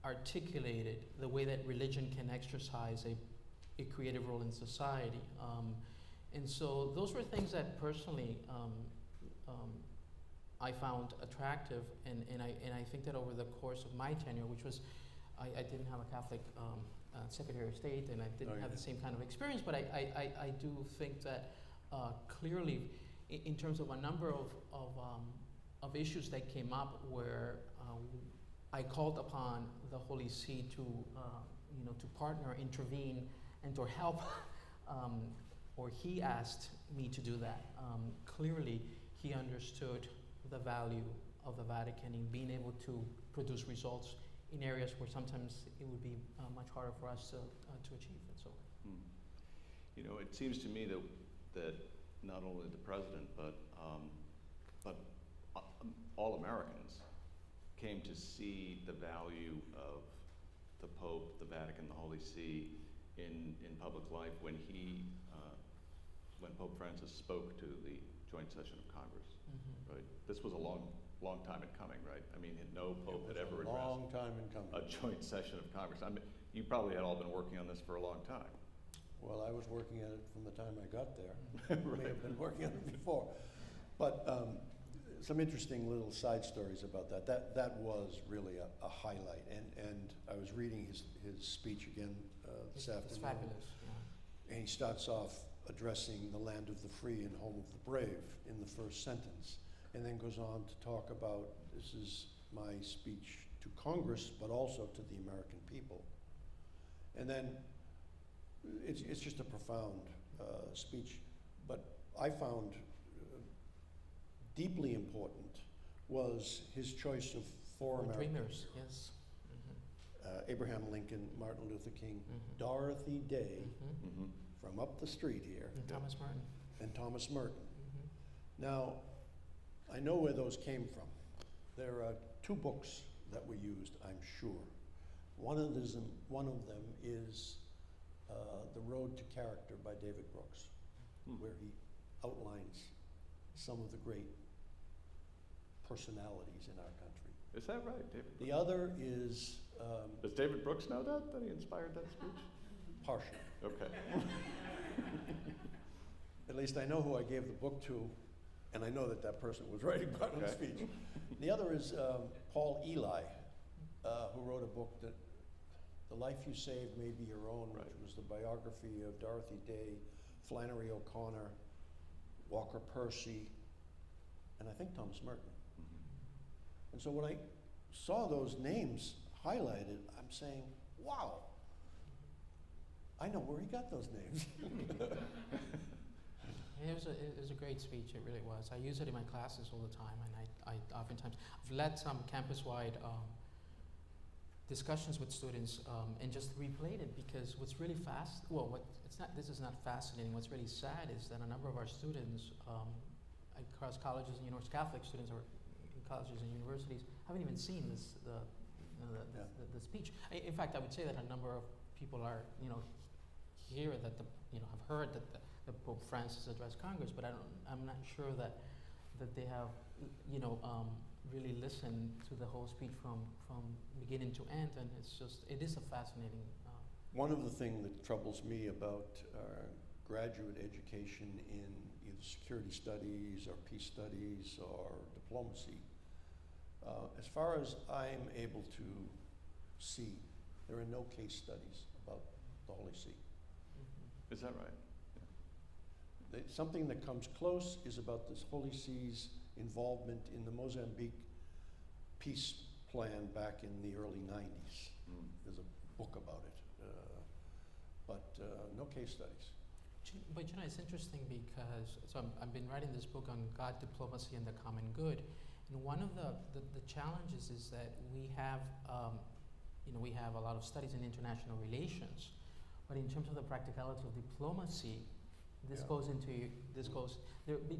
articulated the way that religion can exercise a creative role in society. And so those were things that personally I found attractive, and I think that over the course of my tenure, which was, I didn't have a Catholic Secretary of State, and I didn't have the same kind of experience, but I do think that clearly, in terms of a number of issues that came up where I called upon the Holy See to, to partner, intervene, and to help, or he asked me to do that. Clearly, he understood the value of the Vatican in being able to produce results in areas where sometimes it would be much harder for us to achieve. And so, you know, it seems to me that not only the president but all Americans came to see the value of the Pope, the Vatican, the Holy See in public life when Pope Francis spoke to the joint session of Congress. Right. This was a long time in coming, right? I mean, no Pope had ever addressed long time in coming. a joint session of Congress. I mean, you probably had all been working on this for a long time. Well, I was working at it from the time I got there. Right. May have been working on it before. But some interesting little side stories about that. That was really a highlight. And I was reading his speech again this afternoon. it's fabulous. Yeah. And he starts off addressing the land of the free and home of the brave in the first sentence, and then goes on to talk about, this is my speech to Congress, but also to the American people. And then it's just a profound speech. But I found deeply important was his choice of four Americans. Dreamers, yes. Abraham Lincoln, Martin Luther King, Dorothy Day, from up the street here. And Thomas Merton. And Thomas Merton. Now, I know where those came from. There are two books that were used, I'm sure. One of them is The Road to Character by David Brooks, where he outlines some of the great personalities in our country. Is that right, David? The other is Does David Brooks know that he inspired that speech? partial. Okay. At least I know who I gave the book to, and I know that person was writing part of the Okay. speech. The other is Paul Ely, who wrote a book that The Life You Saved May Be Your Own, Right. which was the biography of Dorothy Day, Flannery O'Connor, Walker Percy, and I think Thomas Merton. And so when I saw those names highlighted, I'm saying, wow, I know where he got those names. It was a great speech, it really was. I use it in my classes all the time, and I oftentimes, I've led some campus-wide discussions with students and just replayed it, because what's really this is not fascinating, what's really sad is that a number of our students across colleges and universities, Catholic students or in colleges and universities, haven't even seen the speech. In fact, I would say that a number of people are, hear that have heard that the Pope Francis addressed Congress, but I'm not sure that they have, really listened to the whole speech from beginning to end, and it is a fascinating. One of the things that troubles me about graduate education in either security studies or peace studies or diplomacy, as far as I'm able to see, there are no case studies about the Holy See. Is that right? Something that comes close is about this Holy See's involvement in the Mozambique peace plan back in the early 90s. Mm. There's a book about it, but no case studies. But it's interesting because I've been writing this book on God, diplomacy, and the common good, and one of the challenges is that we have we have a lot of studies in international relations, but in terms of the practicality of diplomacy, this Yeah. goes into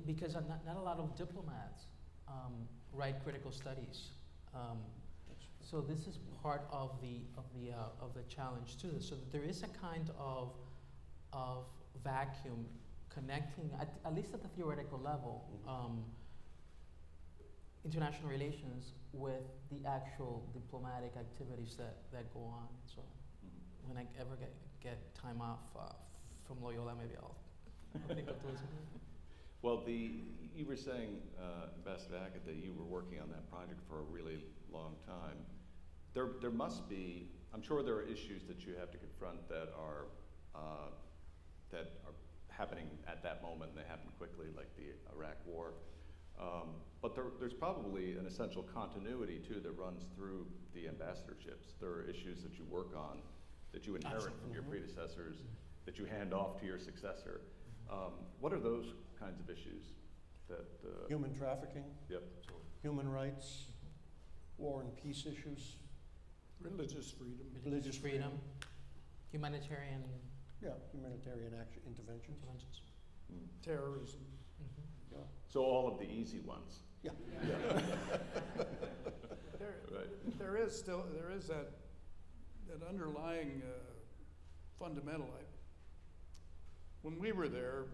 because not a lot of diplomats write critical studies. So this is part of the challenge too. So that there is a kind of vacuum connecting, at least at the theoretical level, international relations with the actual diplomatic activities that go on. So when I ever get time off from Loyola, maybe I'll think of those. Well, you were saying, Ambassador Hackett, that you were working on that project for a really long time. There must be, I'm sure there are issues that you have to confront that are happening at that moment, and they happen quickly, like the Iraq War. But there's probably an essential continuity too that runs through the ambassadorships. There are issues that you work on, that you inherit from your predecessors, that you hand off to your successor. What are those kinds of issues? Human trafficking, Yep. human rights, war and peace issues. Religious freedom. Religious freedom, humanitarian Yeah, humanitarian action interventions. interventions. Terrorism. Mm-hmm. Yeah. So all of the easy ones. Yeah. There is that underlying fundamental. When we were there,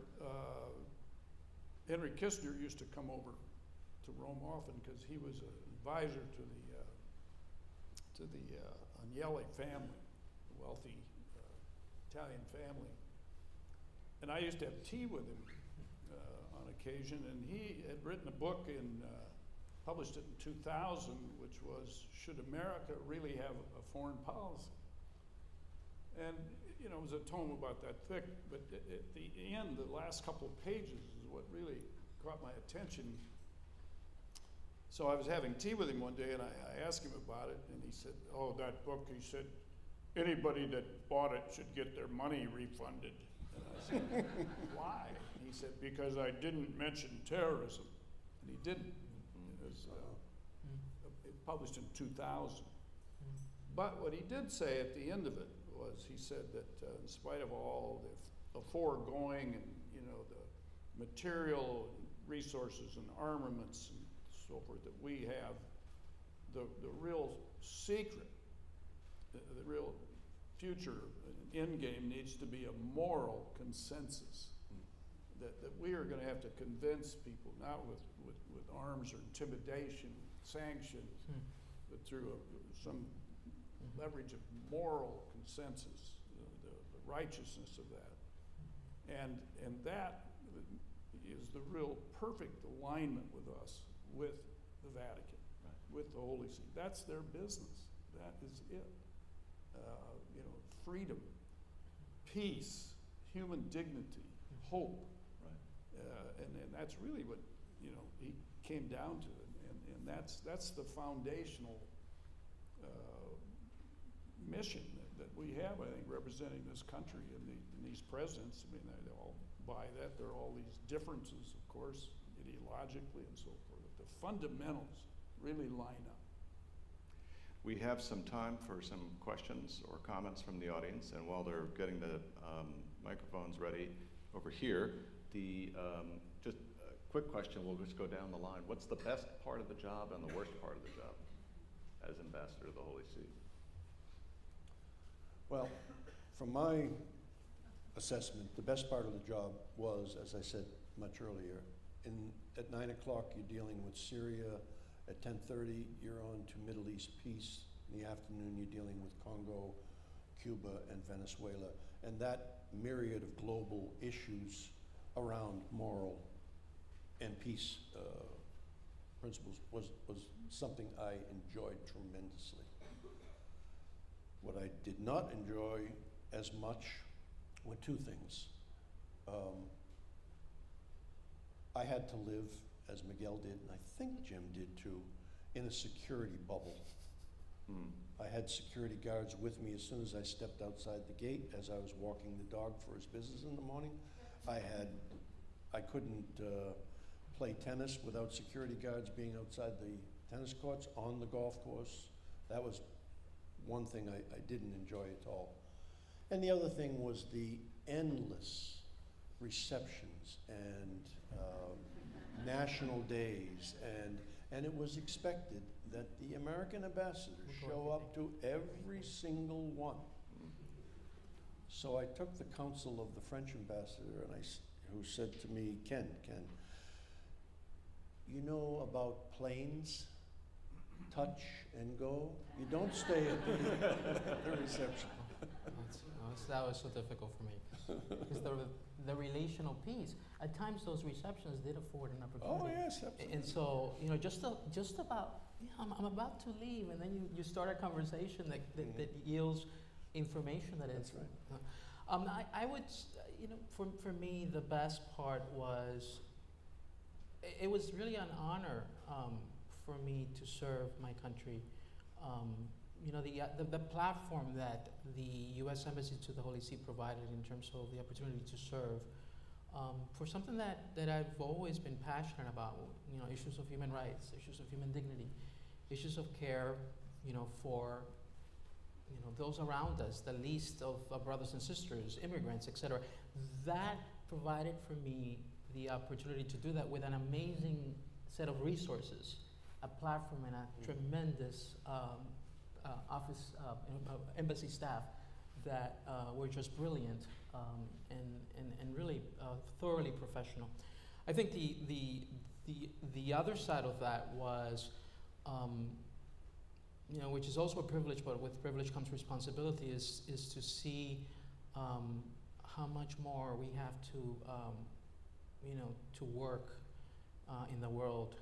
Henry Kissinger used to come over to Rome often because he was an advisor to the Agnelli family, the wealthy Italian family. And I used to have tea with him on occasion, and he had written a book published it in 2000, which was, Should America Really Have a Foreign Policy? And, it was a tome about that thick, but at the end, the last couple of pages is what really caught my attention. So I was having tea with him one day, and I asked him about it, and he said, oh, that book, he said, anybody that bought it should get their money refunded. And I said, why? He said, because I didn't mention terrorism. And he didn't. It was published in 2000. But what he did say at the end of it was, he said that in spite of all the foregoing and, the material resources and armaments and so forth that we have, the real secret, the real future end game needs to be a moral consensus. That we are going to have to convince people, not with arms or intimidation, sanctions, but through some leverage of moral consensus, the righteousness of that. And that is the real perfect alignment with us, with the Vatican, with the Holy See. That's their business. That is it. Freedom, peace, human dignity, hope. And that's really what, he came down to. And that's the foundational mission that we have, I think, representing this country and these presidents. I mean, they all buy that. There are all these differences, of course, ideologically and so forth. But the fundamentals really line up. We have some time for some questions or comments from the audience, and while they're getting the microphones ready over here, just a quick question, we'll just go down the line. What's the best part of the job and the worst part of the job as ambassador to the Holy See? Well, from my assessment, the best part of the job was, as I said much earlier, at 9 o'clock you're dealing with Syria, at 10:30 you're on to Middle East peace, in the afternoon you're dealing with Congo, Cuba, and Venezuela, and that myriad of global issues around moral and peace principles was something I enjoyed tremendously. What I did not enjoy as much were two things. I had to live, as Miguel did, and I think Jim did too, in a security bubble. Mm. I had security guards with me as soon as I stepped outside the gate, as I was walking the dog for his business in the morning. I couldn't play tennis without security guards being outside the tennis courts, on the golf course. That was one thing I didn't enjoy at all. And the other thing was the endless receptions and national days, and it was expected that the American ambassadors show up to every single one. So I took the counsel of the French ambassador, and who said to me, Ken, you know about planes, touch and go? You don't stay at the reception. That was so difficult for me. Because the relational piece, at times those receptions did afford an opportunity. Oh, yes, absolutely. And so, just about, I'm about to leave, and then you start a conversation that yields information that is. That's right. I would, for me, the best part was, it was really an honor for me to serve my country. The platform that the U.S. Embassy to the Holy See provided in terms of the opportunity to serve for something that I've always been passionate about, issues of human rights, issues of human dignity, issues of care, for those around us, the least of our brothers and sisters, immigrants, etc. That provided for me the opportunity to do that with an amazing set of resources, a platform and a tremendous embassy staff that were just brilliant and really thoroughly professional. I think the other side of that was, which is also a privilege, but with privilege comes responsibility, is to see how much more we have to to work in the world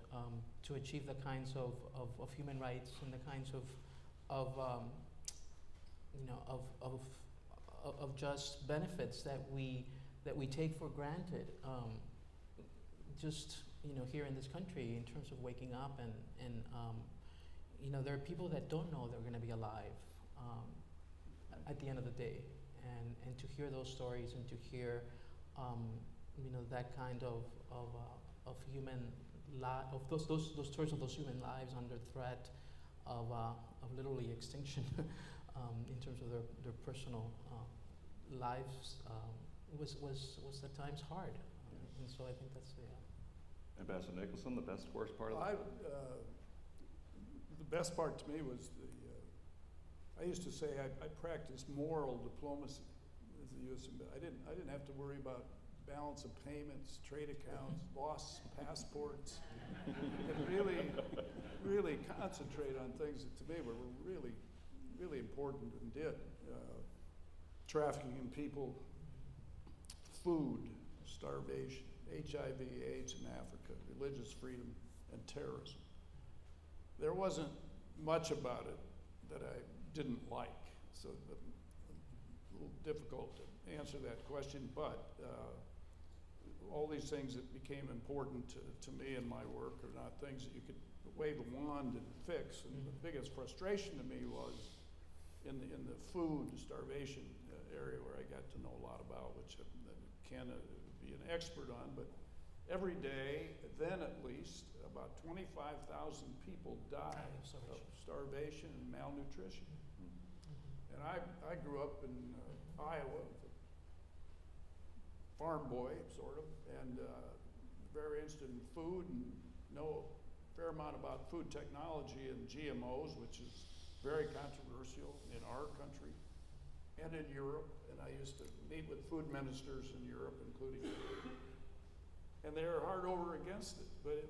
to achieve the kinds of human rights and the kinds of just benefits that we take for granted. Just here in this country, in terms of waking up and there are people that don't know they're going to be alive at the end of the day, and to hear those stories and to hear that kind of human of those stories of those human lives under threat of literally extinction in terms of their personal lives was at times hard, and so I think that's the Ambassador Nicholson, the best, worst part of that? The best part to me was I used to say I practiced moral diplomacy as the U.S. I didn't have to worry about balance of payments, trade accounts, lost passports, and really concentrate on things that to me were really important and did. Trafficking in people, food, starvation, HIV, AIDS in Africa, religious freedom, and terrorism. There wasn't much about it that I didn't like, so a little difficult to answer that question, but all these things that became important to me in my work are not things that you could wave a wand and fix, and the biggest frustration to me was in the food, starvation area where I got to know a lot about, which I can't be an expert on, but every day, then at least, about 25,000 people die of starvation and malnutrition. And I grew up in Iowa, farm boy, sort of, and very interested in food and know a fair amount about food technology and GMOs, which is very controversial in our country and in Europe. And I used to meet with food ministers in Europe, including and they were hard over against it. But it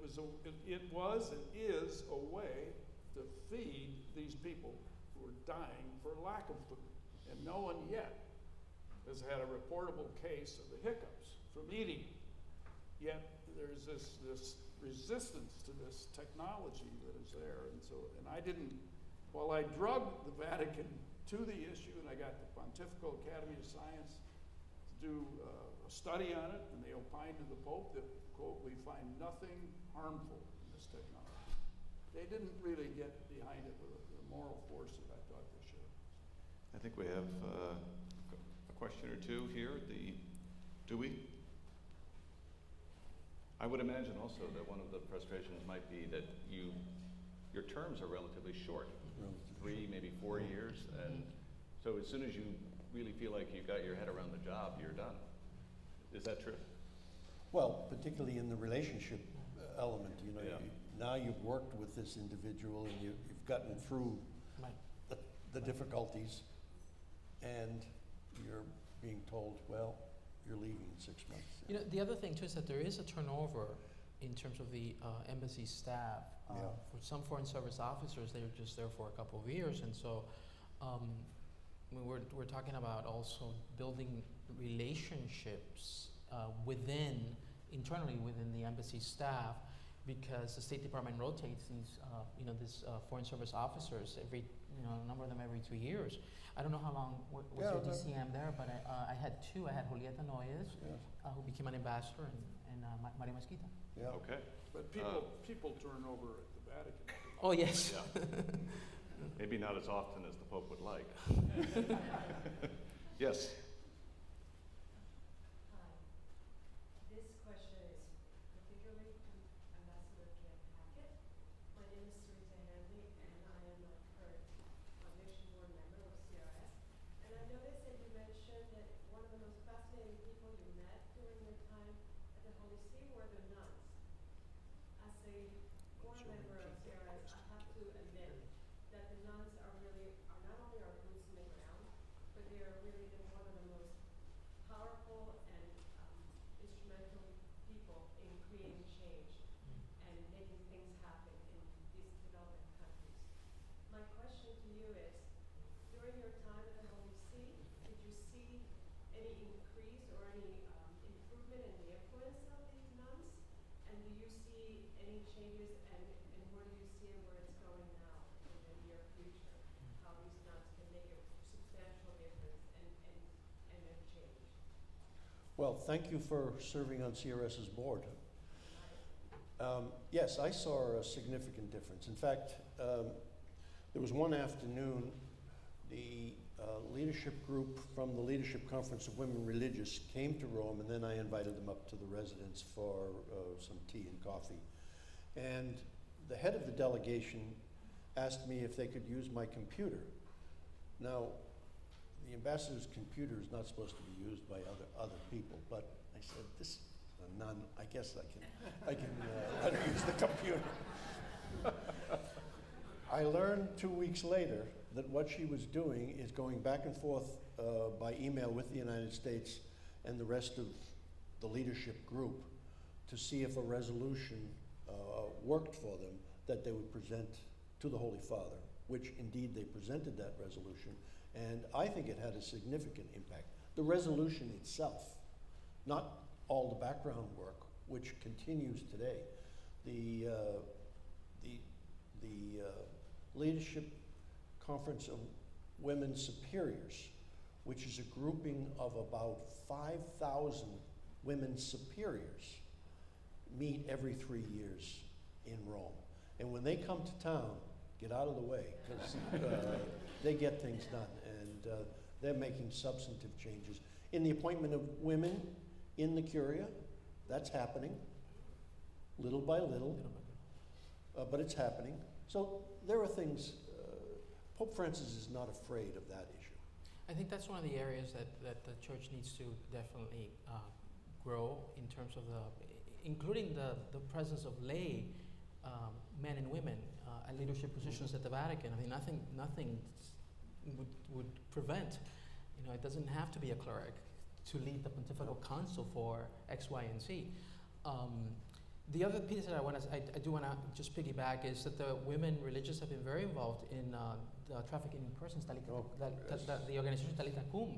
was and is a way to feed these people who are dying for lack of food. And no one yet has had a reportable case of the hiccups from eating. Yet there's this resistance to this technology that is there. And I didn't, while I drugged the Vatican to the issue, and I got the Pontifical Academy of Science to do a study on it, and they opined to the Pope that, quote, we find nothing harmful in this technology. they didn't really get behind it with the moral force that I thought they should. I think we have a question or two here. Do we? I would imagine also that one of the frustrations might be that your terms are relatively short, 3, maybe 4 years, and so as soon as you really feel like you got your head around the job, you're done. Is that true? Well, particularly in the relationship element, you know, Yeah. now you've worked with this individual and you've gotten through Right. the difficulties, and you're being told, well, you're leaving in 6 months. You know, the other thing too is that there is a turnover in terms of the embassy staff. Yeah. For some foreign service officers, they're just there for a couple of years, and so I mean, we're talking about also building relationships internally within the embassy staff, because the State Department rotates these foreign service officers a number of them every 2 years. I don't know how long was Yeah, your that- DCM there, but I had two. I had Julieta Noyes, Yes. who became an ambassador, and Maria Mesquita. Yeah. Okay. But people turn over at the Vatican. Oh yes. Yeah. Maybe not as often as the Pope would like. Yes. Hi. This question is particularly to Ambassador Hackett. My name is Teresa Hanley, and I am a current foundation board member of CRS. And I noticed that you mentioned that one of the most fascinating people you met during your time at the Holy See were the nuns. As a board member of CRS, I have to admit that the nuns are not only our boots on the ground, but they are really one of the most powerful and instrumental people in creating change and making things happen in these developing countries. My question to you is, during your time at the Holy See, did you see any increase or any improvement in the influence of these nuns? And do you see any changes, and where do you see it, where it's going now in the near future? How these nuns can make a substantial difference and make change? Well, thank you for serving on CRS's board. Yes, I saw a significant difference. In fact, there was one afternoon, the leadership group from the Leadership Conference of Women Religious came to Rome, and then I invited them up to the residence for some tea and coffee. And the head of the delegation asked me if they could use my computer. Now, the ambassador's computer is not supposed to be used by other people, but I said, this is a nun, I guess I can let her use the computer. I learned 2 weeks later that what she was doing is going back and forth by email with the United States and the rest of the leadership group to see if a resolution worked for them that they would present to the Holy Father, which indeed they presented that resolution, and I think it had a significant impact. The resolution itself, not all the background work, which continues today. The Leadership Conference of Women Superiors, which is a grouping of about 5,000 women superiors, meet every 3 years in Rome. And when they come to town, get out of the way, because they get things done, and they're making substantive changes. In the appointment of women in the Curia, that's happening, little by little, but it's happening. So there are things, Pope Francis is not afraid of that issue. I think that's one of the areas that the church needs to definitely grow in terms of including the presence of lay men and women at leadership positions at the Vatican. I mean, nothing would prevent, it doesn't have to be a cleric to lead the Pontifical Council for X, Y, and Z. The other piece that I do want to just piggyback is that the women religious have been very involved in the trafficking in persons, the organization Talita Cum.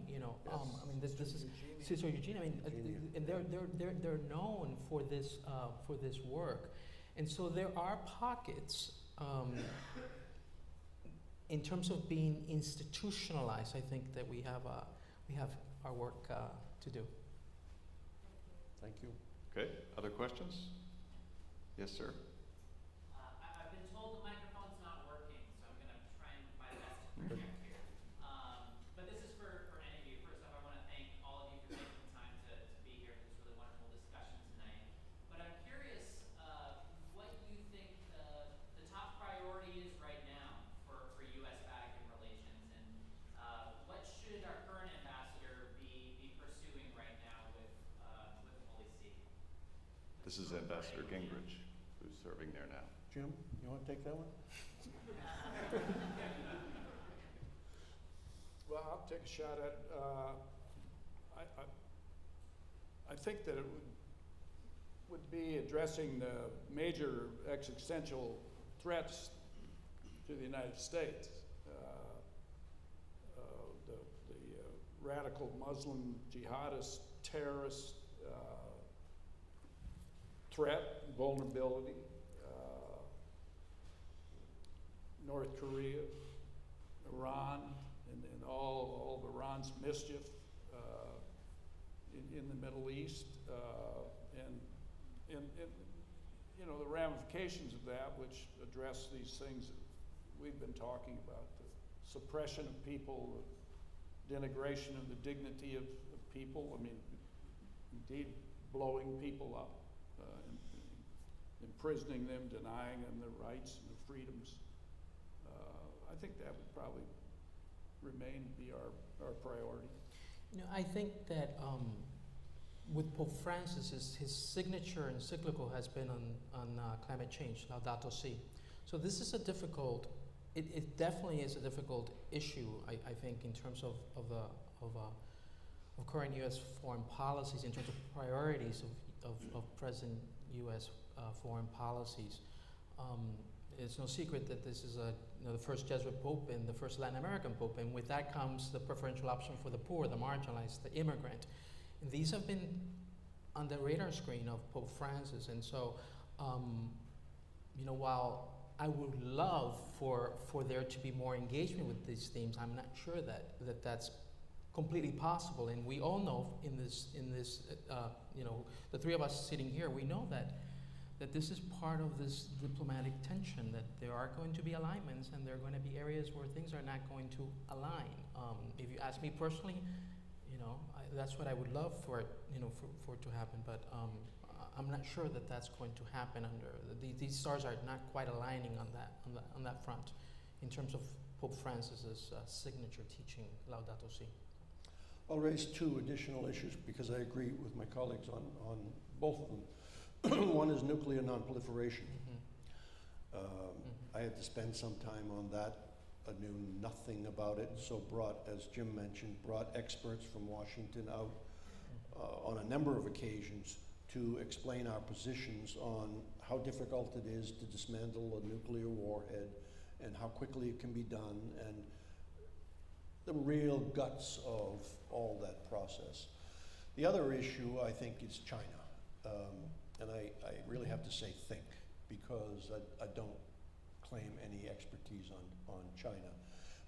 I mean, this is Sister Eugenia. I mean, and they're known for this work, and so there are pockets in terms of being institutionalized. I think that we have our work to do. Thank you. Okay, other questions? Yes, sir. I've been told told the microphone's not working, so I'm gonna try and my best to project here. But this is for any of you. First off, I want to thank all of you for taking the time to be here for this really wonderful discussion tonight. But I'm curious what you think the top priority is right now for U.S. Vatican relations, and what should our current ambassador be pursuing right now with the Holy See? This is Ambassador Gingrich, who's serving there now. Jim, you want to take that one? Well, I'll take a shot at it. I think that it would be addressing the major existential threats to the United States. The radical Muslim jihadist terrorist threat, vulnerability, North Korea, Iran, and all of Iran's mischief in the Middle East, and you know, the ramifications of that, which address these things that we've been talking about: the suppression of people, the denigration of the dignity of people. I mean, indeed, blowing people up, imprisoning them, denying them their rights and their freedoms. I think that would probably remain to be our priority. You know, I think that with Pope Francis, his signature encyclical has been on climate change, Laudato Si. So this is a difficult, it definitely is a difficult issue, I think, in terms of current U.S. foreign policies, in terms of priorities of present U.S. Foreign policies. It's no secret that this is the first Jesuit Pope and the first Latin American Pope, and with that comes the preferential option for the poor, the marginalized, the immigrant. And these have been on the radar screen of Pope Francis, and so, you know, while I would love for there to be more engagement with these themes, I'm not sure that that's completely possible. And we all know in this you know, the three of us sitting here, we know that this is part of this diplomatic tension, that there are going to be alignments and there are going to be areas where things are not going to align. If you ask me personally, you know, that's what I would love for it, you know, for it to happen, but I'm not sure that that's going to happen these stars are not quite aligning on that front in terms of Pope Francis's signature teaching, Laudato Si. I'll raise two additional issues because I agree with my colleagues on both of them. One is nuclear nonproliferation. I had to spend some time on that. I knew nothing about it, so as Jim mentioned, brought experts from Washington out on a number of occasions to explain our positions on how difficult it is to dismantle a nuclear warhead and how quickly it can be done, and the real guts of all that process. The other issue, I think, is China. And I really have to say think, because I don't claim any expertise on China.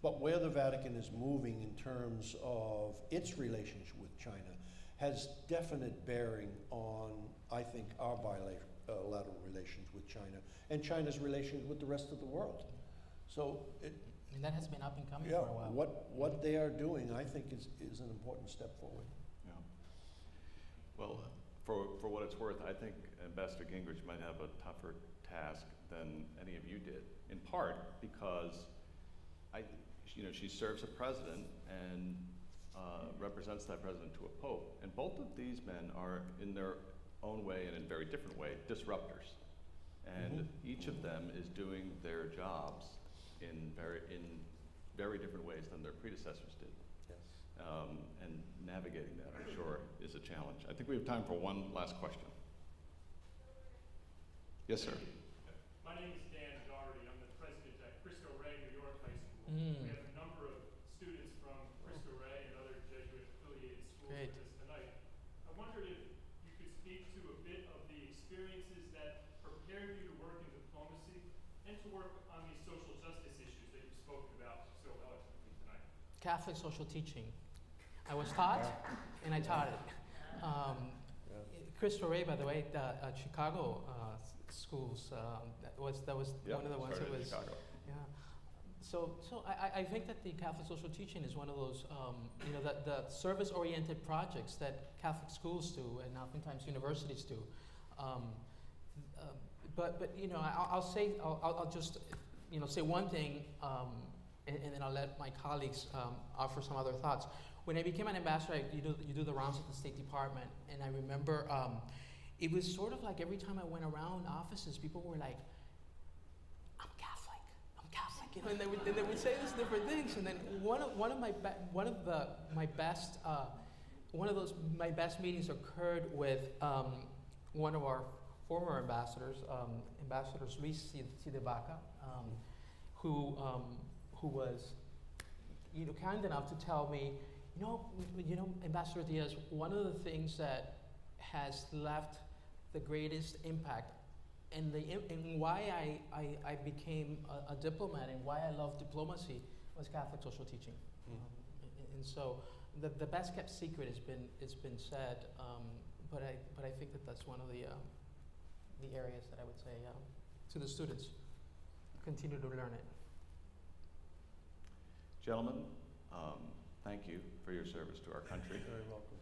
But where the Vatican is moving in terms of its relationship with China has definite bearing on, I think, our bilateral relations with China and China's relations with the rest of the world. So and that has been up and coming yeah, for a while. what they are doing, I think, is an important step forward. Yeah. Well, for what it's worth, I think Ambassador Gingrich might have a tougher task than any of you did, in part because she serves a president and represents that president to a pope. And both of these men are, in their own way and in a very different way, disruptors. And each of them is doing their jobs in very different ways than their predecessors did. Yes. And navigating that, I'm sure, is a challenge. I think we have time for one last question. Yes, sir. My name is Dan Doherty. I'm the president at Cristo Rey New York High School. We have a number of students from Cristo Rey and other Jesuit-affiliated schools Great. with us tonight. I wondered if you could speak to a bit of the experiences that prepared you to work in diplomacy and to work on these social justice issues that you've spoken about so eloquently tonight. Catholic social teaching. I was taught, and I taught it. Cristo Rey, by the way, Chicago schools. That was Yeah, one of the ones that started in was. Chicago. Yeah. So I think that the Catholic social teaching is one of those, the service-oriented projects that Catholic schools do and oftentimes universities do. But I'll just say one thing, and then I'll let my colleagues offer some other thoughts. When I became an ambassador, you do the rounds at the State Department, and I remember it was sort of like every time I went around offices, people were like, I'm Catholic, and they would say these different things. And then one of my best meetings occurred with one of our former ambassadors, Ambassador Luis Sidevaca, who was kind enough to tell me, Ambassador Diaz, one of the things that has left the greatest impact and why I became a diplomat and why I love diplomacy was Catholic social teaching. And so the best kept secret has been said, but I think that's one of the areas that I would say to the students, continue to learn it. Gentlemen, thank you for your service to our country. Very welcome.